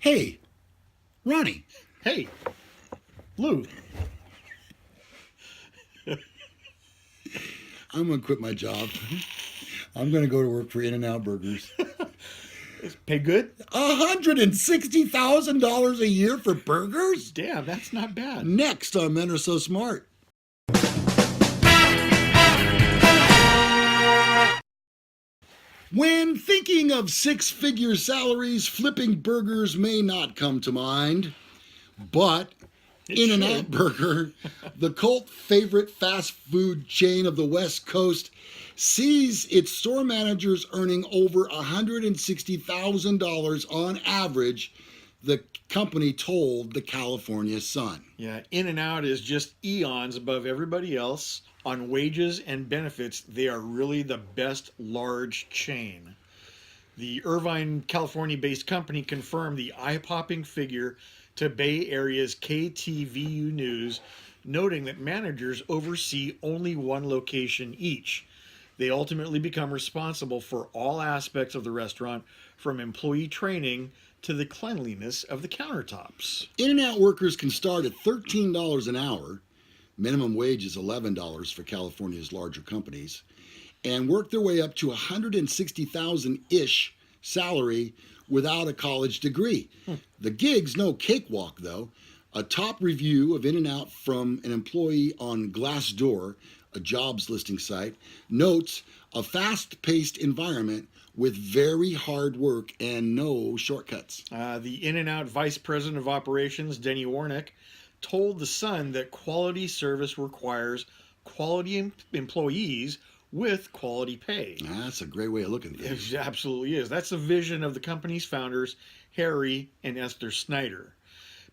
Hey, Ronnie. Hey, Lou. I'm going to quit my job. I'm going to go to work for In-N-Out Burgers. Pay good? $160,000 a year for burgers? Damn, that's not bad. Next on Men Are So Smart. When thinking of six-figure salaries, flipping burgers may not come to mind. But In-N-Out Burger, the cult favorite fast food chain of the West Coast, sees its store managers earning over $160,000 on average, the company told the California Sun. Yeah, In-N-Out is just eons above everybody else on wages and benefits. They are really the best large chain. The Irvine, California-based company confirmed the eye-popping figure to Bay Area's KTVU News, noting that managers oversee only one location each. They ultimately become responsible for all aspects of the restaurant, from employee training to the cleanliness of the countertops. In-N-Out workers can start at $13 an hour. Minimum wage is $11 for California's larger companies, and work their way up to $160,000-ish salary without a college degree. The gig's no cakewalk, though. A top review of In-N-Out from an employee on Glassdoor, a jobs listing site, notes a fast-paced environment with very hard work and no shortcuts. The In-N-Out Vice President of Operations, Denny Warnick, told The Sun that quality service requires quality employees with quality pay. That's a great way of looking at things. It absolutely is. That's the vision of the company's founders, Harry and Esther Snyder.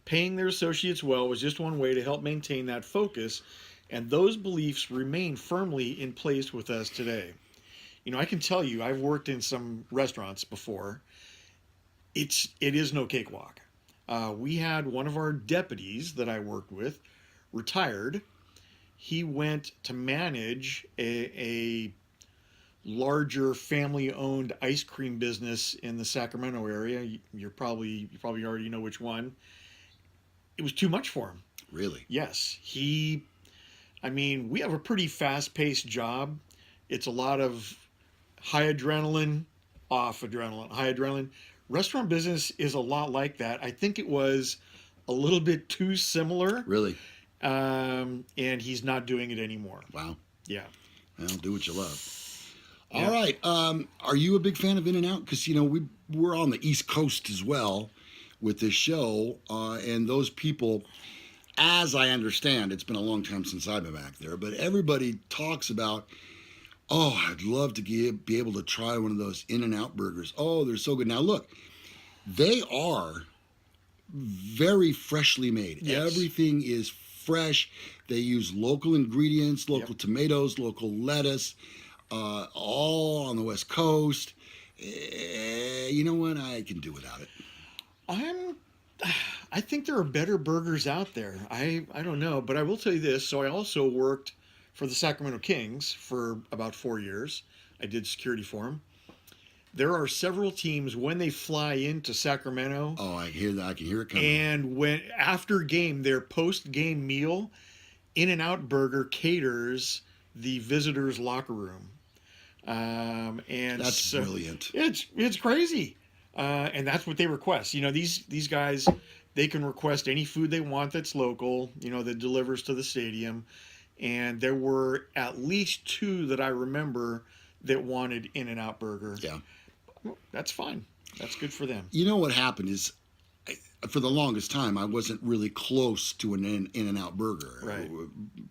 Paying their associates well was just one way to help maintain that focus, and those beliefs remain firmly in place with us today. You know, I can tell you, I've worked in some restaurants before. It is no cakewalk. We had one of our deputies that I worked with retired. He went to manage a larger family-owned ice cream business in the Sacramento area. You probably already know which one. It was too much for him. Really? Yes. We have a pretty fast-paced job. It's a lot of high adrenaline, off adrenaline, high adrenaline. Restaurant business is a lot like that. I think it was a little bit too similar. Really? And he's not doing it anymore. Wow. Yeah. Well, do what you love. Yeah. All right. Are you a big fan of In-N-Out? Because, you know, we're on the East Coast as well with this show. And those people, as I understand, it's been a long time since I've been back there, but everybody talks about, oh, I'd love to be able to try one of those In-N-Out burgers. Oh, they're so good. Now, look, they are very freshly made. Yes. Everything is fresh. They use local ingredients, local tomatoes, local lettuce, all on the West Coast. You know what? I can do without it. I think there are better burgers out there. I don't know, but I will tell you this. So I also worked for the Sacramento Kings for about 4 years. I did security for them. There are several teams when they fly into Sacramento. Oh, I hear that. I can hear it coming. And when after game, their post-game meal, In-N-Out Burger caters the visitors' locker room. And that's brilliant. It's crazy. And that's what they request. You know, these guys, they can request any food they want that's local, you know, that delivers to the stadium. And there were at least 2 that I remember that wanted In-N-Out Burger. Yeah. That's fine. That's good for them. You know what happened is, for the longest time, I wasn't really close to an In-N-Out Burger. Right.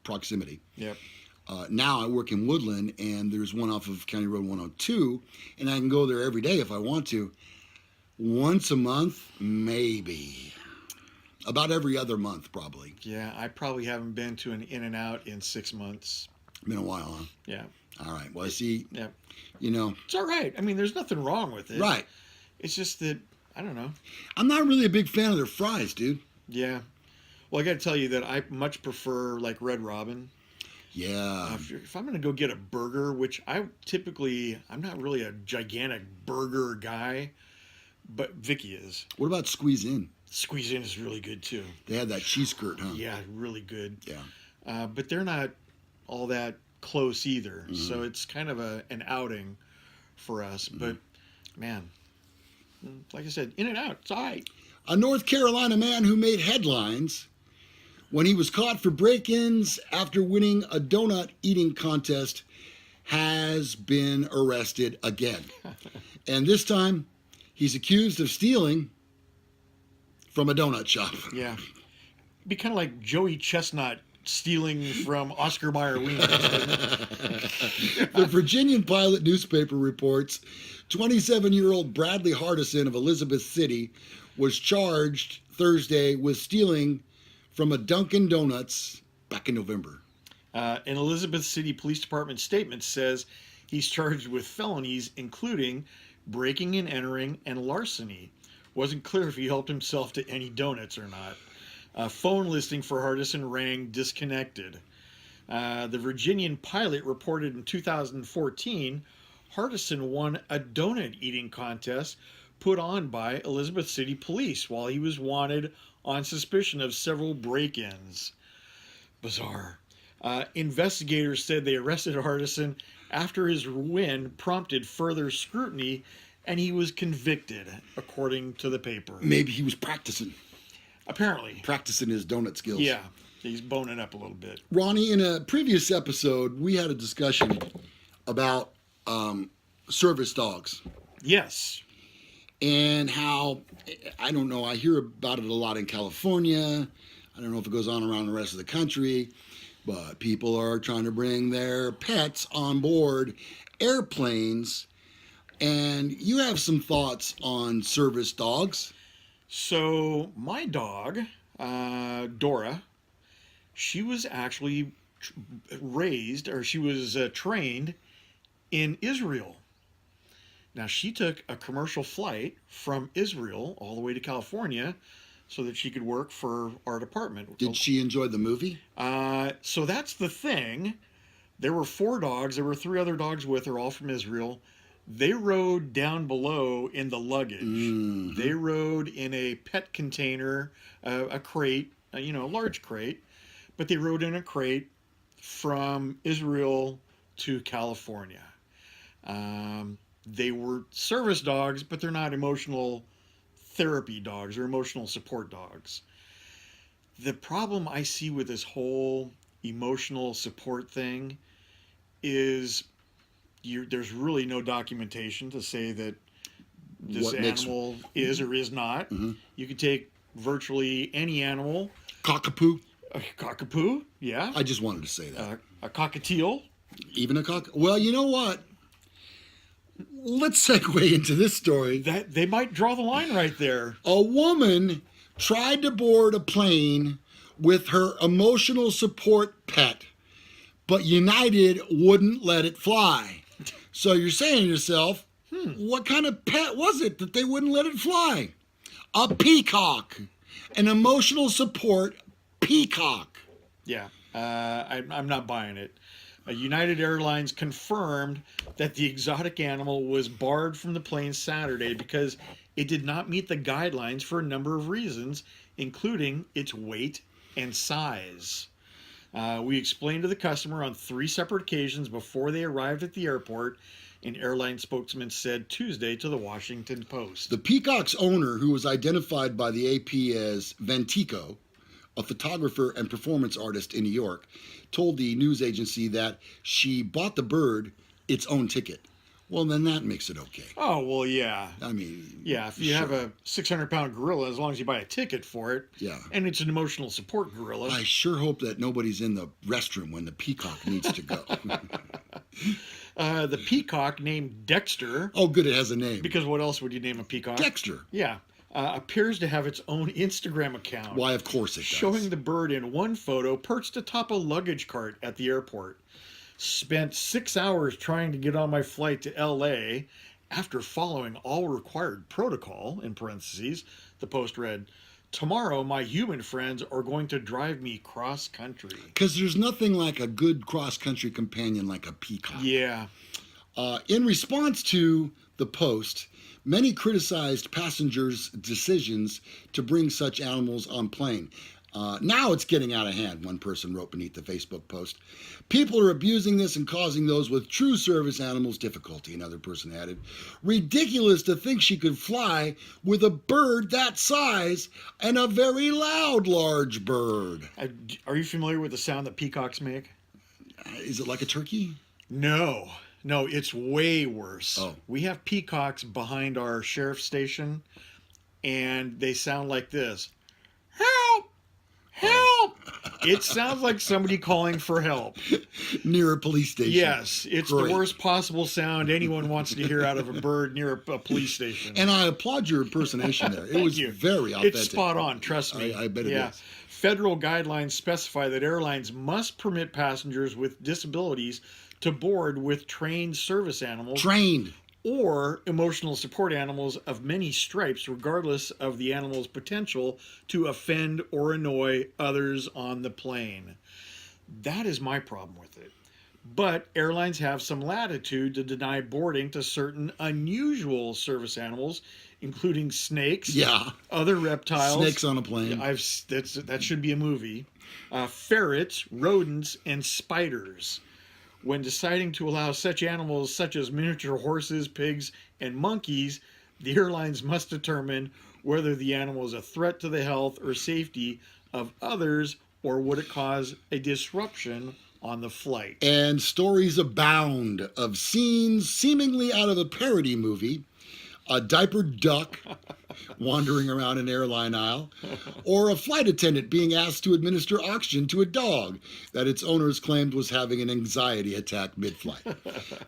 Proximity. Yep. Now I work in Woodland, and there's one off of County Road 102, and I can go there every day if I want to. Once a month, maybe. About every other month, probably. Yeah, I probably haven't been to an In-N-Out in 6 months. Been a while, huh? Yeah. All right. Well, I see. Yeah. You know. It's all right. I mean, there's nothing wrong with it. Right. It's just that, I don't know. I'm not really a big fan of their fries, dude. Yeah. Well, I got to tell you that I much prefer, like, Red Robin. Yeah. If I'm going to go get a burger, which I'm not really a gigantic burger guy, but Vicky is. What about Squeeze In? Squeeze In is really good too. They had that cheese skirt, huh? Yeah, really good. Yeah. But they're not all that close either. So it's kind of an outing for us. But man, like I said, In-N-Out, it's all right. A North Carolina man who made headlines when he was caught for break-ins after winning a donut eating contest has been arrested again. And this time, he's accused of stealing from a donut shop. Yeah. It'd be kind of like Joey Chestnut stealing from Oscar Mayer Wieners. The Virginian Pilot newspaper reports 27-year-old Bradley Hardison of Elizabeth City was charged Thursday with stealing from a Dunkin' Donuts back in November. An Elizabeth City Police Department statement says he's charged with felonies, including breaking and entering and larceny. Wasn't clear if he helped himself to any donuts or not. A phone listing for Hardison rang disconnected. The Virginian Pilot reported in 2014 Hardison won a donut eating contest put on by Elizabeth City Police while he was wanted on suspicion of several break-ins. Bizarre. Investigators said they arrested Hardison after his win prompted further scrutiny, and he was convicted, according to the paper. Maybe he was practicing his donut skills. Yeah, he's boning up a little bit. Ronnie, in a previous episode, we had a discussion about service dogs. Yes. And how, I don't know, I hear about it a lot in California. I don't know if it goes on around the rest of the country, but people are trying to bring their pets on board airplanes. And you have some thoughts on service dogs. So my dog, Dora, she was actually trained in Israel. Now, she took a commercial flight from Israel all the way to California so that she could work for our department. Did she enjoy the movie? So that's the thing. There were 4 dogs. There were 3 other dogs with her, all from Israel. They rode down below in the luggage. Mm-hmm. They rode in a pet container, a crate, a large crate. But they rode in a crate from Israel to California. They were service dogs, but they're not emotional therapy dogs or emotional support dogs. The problem I see with this whole emotional support thing is there's really no documentation to say that this animal is or is not. Mm-hmm. You could take virtually any animal. Cockapoo. A cockapoo, yeah. I just wanted to say that. A cockatiel. Even a cock. Well, you know what? Let's segue into this story. That they might draw the line right there. A woman tried to board a plane with her emotional support pet, but United wouldn't let it fly. So you're saying to yourself, what kind of pet was it that they wouldn't let it fly? A peacock. An emotional support peacock. Yeah, I'm not buying it. United Airlines confirmed that the exotic animal was barred from the plane Saturday because it did not meet the guidelines for a number of reasons, including its weight and size. We explained to the customer on 3 separate occasions before they arrived at the airport, an airline spokesman said Tuesday to the Washington Post. The peacock's owner, who was identified by the AP as Ventico, a photographer and performance artist in New York, told the news agency that she bought the bird its own ticket. Well, then that makes it okay. Oh, well, yeah. I mean... Yeah, if you have a 600-pound gorilla, as long as you buy a ticket for it, yeah, and it's an emotional support gorilla. I sure hope that nobody's in the restroom when the peacock needs to go. The peacock named Dexter... Oh, good, it has a name. Because what else would you name a peacock? Dexter. Yeah. Appears to have its own Instagram account. Why, of course it does. Showing the bird in one photo perched atop a luggage cart at the airport. Spent 6 hours trying to get on my flight to L.A. after following all required protocol, in parentheses. The Post read, "Tomorrow, my human friends are going to drive me cross-country." Because there's nothing like a good cross-country companion like a peacock. Yeah. In response to the Post, Many criticized passengers' decisions to bring such animals on plane. Now it's getting out of hand, one person wrote beneath the Facebook post. People are abusing this and causing those with true service animals difficulty, another person added. Ridiculous to think she could fly with a bird that size and a very loud, large bird. Are you familiar with the sound that peacocks make? Is it like a turkey? No, it's way worse. Oh. We have peacocks behind our sheriff's station, and they sound like this. Help! Help! It sounds like somebody calling for help. Near a police station. Yes, it's Great. the worst possible sound anyone wants to hear out of a bird near a police station. And I applaud your impersonation there. It was very authentic. It's spot on, trust me. I bet it is. Federal guidelines specify that airlines must permit passengers with disabilities to board with trained service animals. Trained. Or emotional support animals of many stripes, regardless of the animal's potential to offend or annoy others on the plane. That is my problem with it. But airlines have some latitude to deny boarding to certain unusual service animals, including snakes, other reptiles. Snakes on a plane. That should be a movie. Ferrets, rodents, and spiders. When deciding to allow such animals such as miniature horses, pigs, and monkeys, the airlines must determine whether the animal is a threat to the health or safety of others or would it cause a disruption on the flight. And stories abound of scenes seemingly out of a parody movie, a diapered duck wandering around an airline aisle, or a flight attendant being asked to administer oxygen to a dog that its owners claimed was having an anxiety attack mid-flight.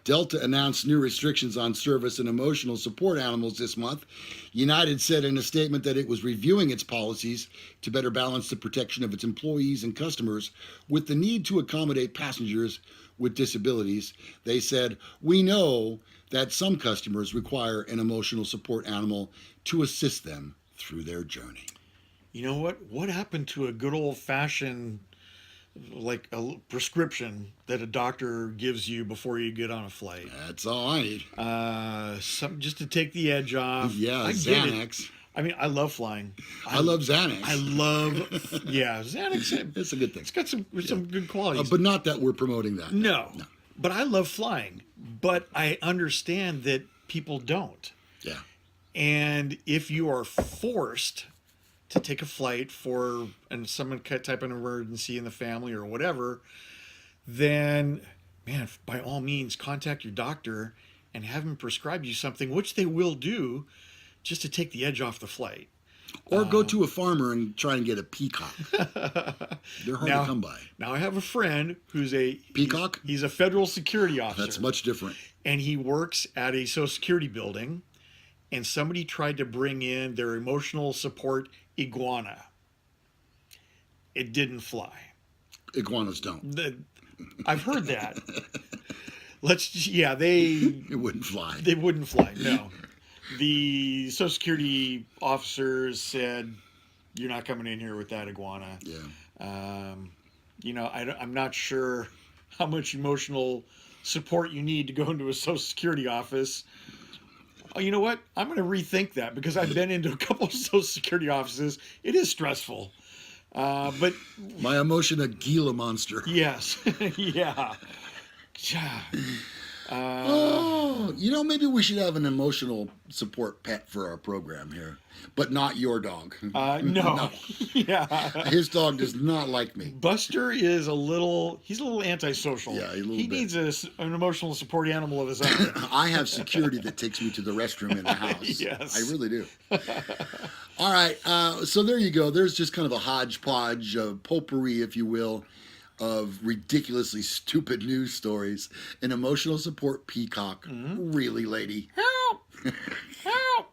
Delta announced new restrictions on service and emotional support animals this month. United said in a statement that it was reviewing its policies to better balance the protection of its employees and customers with the need to accommodate passengers with disabilities. They said, "We know that some customers require an emotional support animal to assist them through their journey." You know what? What happened to a good old-fashioned, like a prescription that a doctor gives you before you get on a flight? That's all I need. Something just to take the edge off. Yeah, I get it. Xanax. I mean, I love flying. I love Xanax. Xanax. It's a good thing. It's got some good qualities. But not that we're promoting that. No. But I love flying. But I understand that people don't. Yeah. And if you are forced to take a flight for some type of emergency in the family or whatever, then, man, by all means, contact your doctor and have him prescribe you something, which they will do, just to take the edge off the flight. Or go to a farmer and try and get a peacock. They're hard to come by. Now, I have a friend who's a... Peacock? He's a federal security officer. That's much different. And he works at a Social Security building, and somebody tried to bring in their emotional support iguana. It didn't fly. Iguanas don't. I've heard that. It wouldn't fly. They wouldn't fly, no. The Social Security officers said, "You're not coming in here with that iguana." Yeah. I'm not sure how much emotional support you need to go into a Social Security office. Oh, you know what? I'm going to rethink that because I've been into a couple of Social Security offices. It is stressful. But my emotion, a Gila monster. Yes. Yeah. Maybe we should have an emotional support pet for our program here, but not your dog. No. No. Yeah. His dog does not like me. Buster is a little antisocial. Yeah, he needs an emotional support animal of his own. I have security that takes me to the restroom in the house. Yes. I really do. All right. So there you go. There's just kind of a hodgepodge, potpourri, if you will, of ridiculously stupid news stories. An emotional support peacock. Mm-hmm. Really, lady? Help! Help!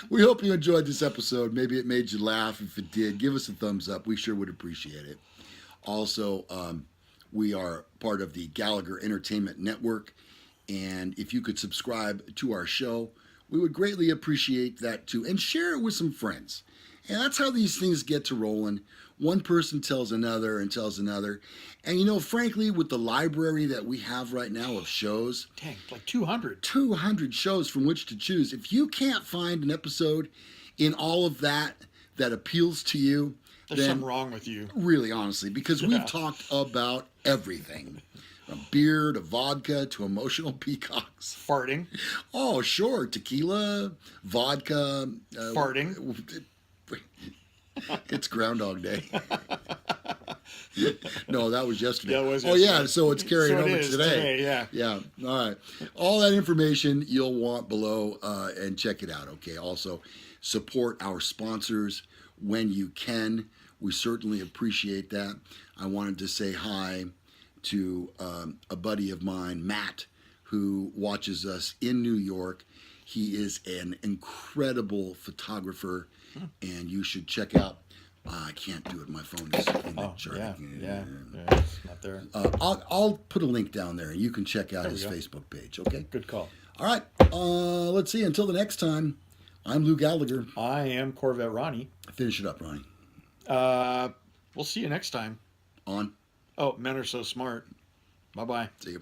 We hope you enjoyed this episode. Maybe it made you laugh. If it did, give us a thumbs up. We sure would appreciate it. Also, we are part of the Gallagher Entertainment Network. And if you could subscribe to our show, we would greatly appreciate that too. And share it with some friends. And that's how these things get to rolling. One person tells another and tells another. And frankly, with the library that we have right now of shows, Dang, like 200. 200 shows from which to choose. If you can't find an episode in all of that appeals to you, There's then something wrong with you. really honestly, because we've talked about everything. From beer to vodka to emotional peacocks. Farting. Oh, sure. Tequila, vodka. Farting. It's Groundhog Day. No, that was yesterday. That was Oh, yeah. So it's carrying over today. Yeah. Yeah. All right. All that information you'll want below and check it out. Okay. Also, support our sponsors when you can. We certainly appreciate that. I wanted to say hi to a buddy of mine, Matt, who watches us in New York. He is an incredible photographer, and you should check out. I can't do it. My phone is in the chart. Yeah, it's not there. I'll put a link down there, and you can check out his Facebook page. Okay. Good call. All right. Let's see. Until the next time, I'm Lou Gallagher. I am Corvette Ronnie. Finish it up, Ronnie. We'll see you next time. On. Oh, men are so smart. Bye-bye. See you.